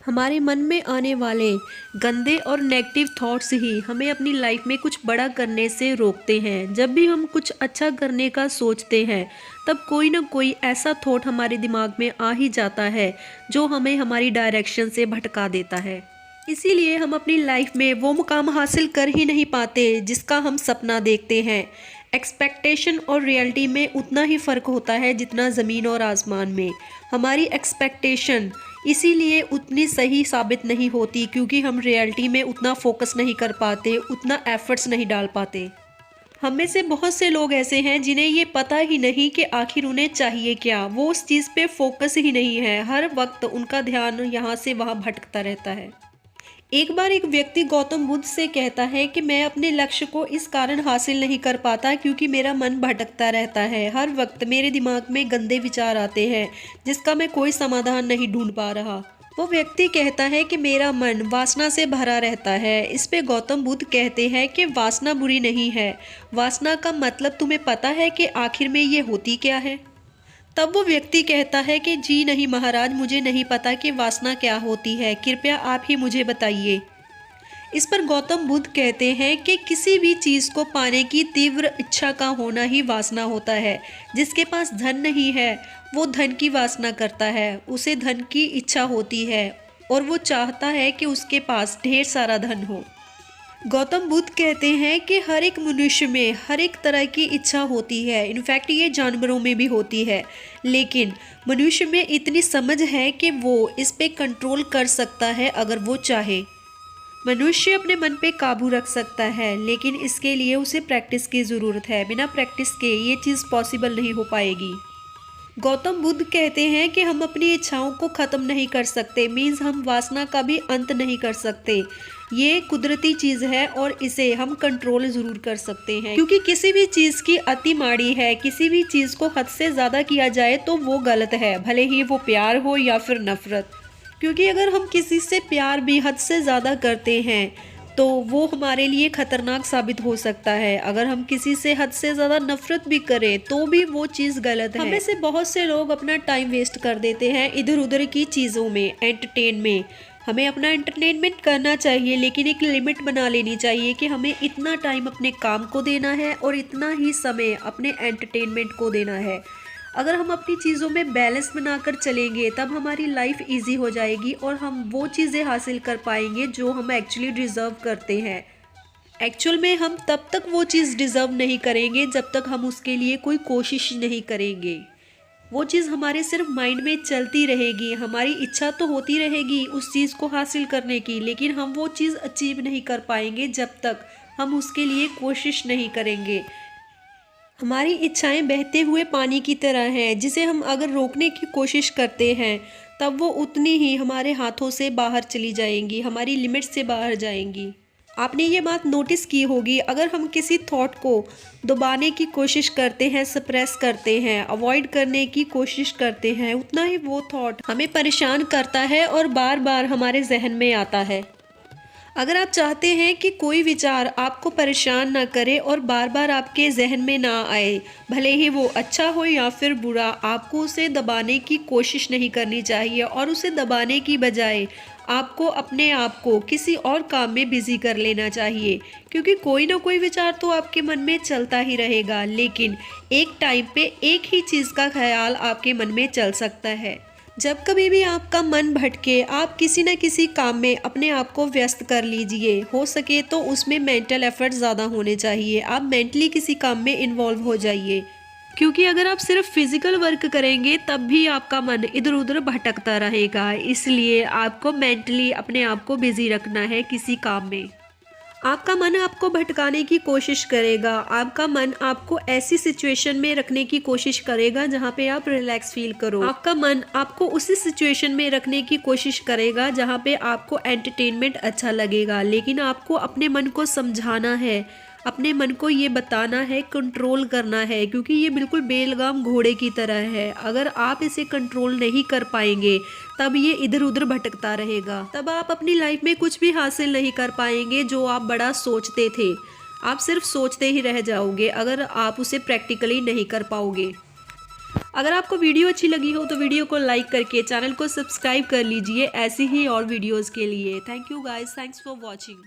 हमारे मन में आने वाले गंदे और नेगेटिव थॉट्स ही हमें अपनी लाइफ में कुछ बड़ा करने से रोकते हैं। जब भी हम कुछ अच्छा करने का सोचते हैं तब कोई ना कोई ऐसा थॉट हमारे दिमाग में आ ही जाता है जो हमें हमारी डायरेक्शन से भटका देता है। इसीलिए हम अपनी लाइफ में वो मुकाम हासिल कर ही नहीं पाते जिसका हम सपना देखते हैं। एक्सपेक्टेशन और रियलिटी में उतना ही फ़र्क होता है जितना ज़मीन और आसमान में। हमारी एक्सपेक्टेशन इसीलिए उतनी सही साबित नहीं होती क्योंकि हम रियलिटी में उतना फोकस नहीं कर पाते, उतना एफर्ट्स नहीं डाल पाते। हम में से बहुत से लोग ऐसे हैं जिन्हें ये पता ही नहीं कि आखिर उन्हें चाहिए क्या। वो उस चीज़ पे फोकस ही नहीं है, हर वक्त उनका ध्यान यहाँ से वहाँ भटकता रहता है। एक बार एक व्यक्ति गौतम बुद्ध से कहता है कि मैं अपने लक्ष्य को इस कारण हासिल नहीं कर पाता क्योंकि मेरा मन भटकता रहता है। हर वक्त मेरे दिमाग में गंदे विचार आते हैं जिसका मैं कोई समाधान नहीं ढूंढ पा रहा। वो व्यक्ति कहता है कि मेरा मन वासना से भरा रहता है। इस पे गौतम बुद्ध कहते हैं कि वासना बुरी नहीं है। वासना का मतलब तुम्हें पता है कि आखिर में ये होती क्या है? तब वो व्यक्ति कहता है कि जी नहीं महाराज, मुझे नहीं पता कि वासना क्या होती है, कृपया आप ही मुझे बताइए। इस पर गौतम बुद्ध कहते हैं कि किसी भी चीज़ को पाने की तीव्र इच्छा का होना ही वासना होता है। जिसके पास धन नहीं है वो धन की वासना करता है, उसे धन की इच्छा होती है और वो चाहता है कि उसके पास ढेर सारा धन हो। गौतम बुद्ध कहते हैं कि हर एक मनुष्य में हर एक तरह की इच्छा होती है, इनफैक्ट ये जानवरों में भी होती है, लेकिन मनुष्य में इतनी समझ है कि वो इस पे कंट्रोल कर सकता है अगर वो चाहे। मनुष्य अपने मन पे काबू रख सकता है, लेकिन इसके लिए उसे प्रैक्टिस की ज़रूरत है। बिना प्रैक्टिस के ये चीज़ पॉसिबल नहीं हो पाएगी। गौतम बुद्ध कहते हैं कि हम अपनी इच्छाओं को ख़त्म नहीं कर सकते, मीन्स हम वासना का भी अंत नहीं कर सकते। ये कुदरती चीज़ है और इसे हम कंट्रोल ज़रूर कर सकते हैं, क्योंकि किसी भी चीज़ की अति माड़ी है। किसी भी चीज़ को हद से ज़्यादा किया जाए तो वो गलत है, भले ही वो प्यार हो या फिर नफ़रत। क्योंकि अगर हम किसी से प्यार भी हद से ज़्यादा करते हैं तो वो हमारे लिए ख़तरनाक साबित हो सकता है। अगर हम किसी से हद से ज़्यादा नफ़रत भी करें तो भी वो चीज़ गलत है। हमें से बहुत से लोग अपना टाइम वेस्ट कर देते हैं इधर उधर की चीज़ों में, एंटरटेन में। हमें अपना एंटरटेनमेंट करना चाहिए, लेकिन एक लिमिट बना लेनी चाहिए कि हमें इतना टाइम अपने काम को देना है और इतना ही समय अपने एंटरटेनमेंट को देना है। अगर हम अपनी चीज़ों में बैलेंस बनाकर चलेंगे तब हमारी लाइफ इजी हो जाएगी और हम वो चीज़ें हासिल कर पाएंगे जो हम एक्चुअली डिज़र्व करते हैं। एक्चुअल में हम तब तक वो चीज़ डिज़र्व नहीं करेंगे जब तक हम उसके लिए कोई कोशिश नहीं करेंगे। वो चीज़ हमारे सिर्फ माइंड में चलती रहेगी, हमारी इच्छा तो होती रहेगी उस चीज़ को हासिल करने की, लेकिन हम वो चीज़ अचीव नहीं कर पाएंगे जब तक हम उसके लिए कोशिश नहीं करेंगे। हमारी इच्छाएं बहते हुए पानी की तरह हैं, जिसे हम अगर रोकने की कोशिश करते हैं तब वो उतनी ही हमारे हाथों से बाहर चली जाएंगी, हमारी लिमिट से बाहर जाएंगी। आपने ये बात नोटिस की होगी, अगर हम किसी थॉट को दबाने की कोशिश करते हैं, सप्रेस करते हैं, अवॉइड करने की कोशिश करते हैं, उतना ही वो थॉट हमें परेशान करता है और बार बार हमारे जहन में आता है। अगर आप चाहते हैं कि कोई विचार आपको परेशान ना करे और बार बार आपके जहन में ना आए, भले ही वो अच्छा हो या फिर बुरा, आपको उसे दबाने की कोशिश नहीं करनी चाहिए और उसे दबाने की बजाय आपको अपने आप को किसी और काम में बिजी कर लेना चाहिए। क्योंकि कोई ना कोई विचार तो आपके मन में चलता ही रहेगा, लेकिन एक टाइम पे एक ही चीज़ का ख्याल आपके मन में चल सकता है। जब कभी भी आपका मन भटके, आप किसी न किसी काम में अपने आप को व्यस्त कर लीजिए। हो सके तो उसमें मेंटल एफर्ट ज़्यादा होने चाहिए, आप मेंटली किसी काम में इन्वॉल्व हो जाइए। क्योंकि अगर आप सिर्फ फिजिकल वर्क करेंगे तब भी आपका मन इधर उधर भटकता रहेगा, इसलिए आपको मेंटली अपने आप को बिजी रखना है किसी काम में। आपका मन आपको भटकाने की कोशिश करेगा, आपका मन आपको ऐसी सिचुएशन में रखने की कोशिश करेगा जहाँ पे आप रिलैक्स फील करो। आपका मन आपको उसी सिचुएशन में रखने की कोशिश करेगा जहाँ पे आपको एंटरटेनमेंट अच्छा लगेगा, लेकिन आपको अपने मन को समझाना है, अपने मन को ये बताना है, कंट्रोल करना है, क्योंकि ये बिल्कुल बेलगाम घोड़े की तरह है। अगर आप इसे कंट्रोल नहीं कर पाएंगे तब ये इधर उधर भटकता रहेगा, तब आप अपनी लाइफ में कुछ भी हासिल नहीं कर पाएंगे जो आप बड़ा सोचते थे। आप सिर्फ सोचते ही रह जाओगे अगर आप उसे प्रैक्टिकली नहीं कर पाओगे। अगर आपको वीडियो अच्छी लगी हो तो वीडियो को लाइक करके चैनल को सब्सक्राइब कर लीजिए ऐसी ही और वीडियोज़ के लिए। Thank you guys, thanks for watching.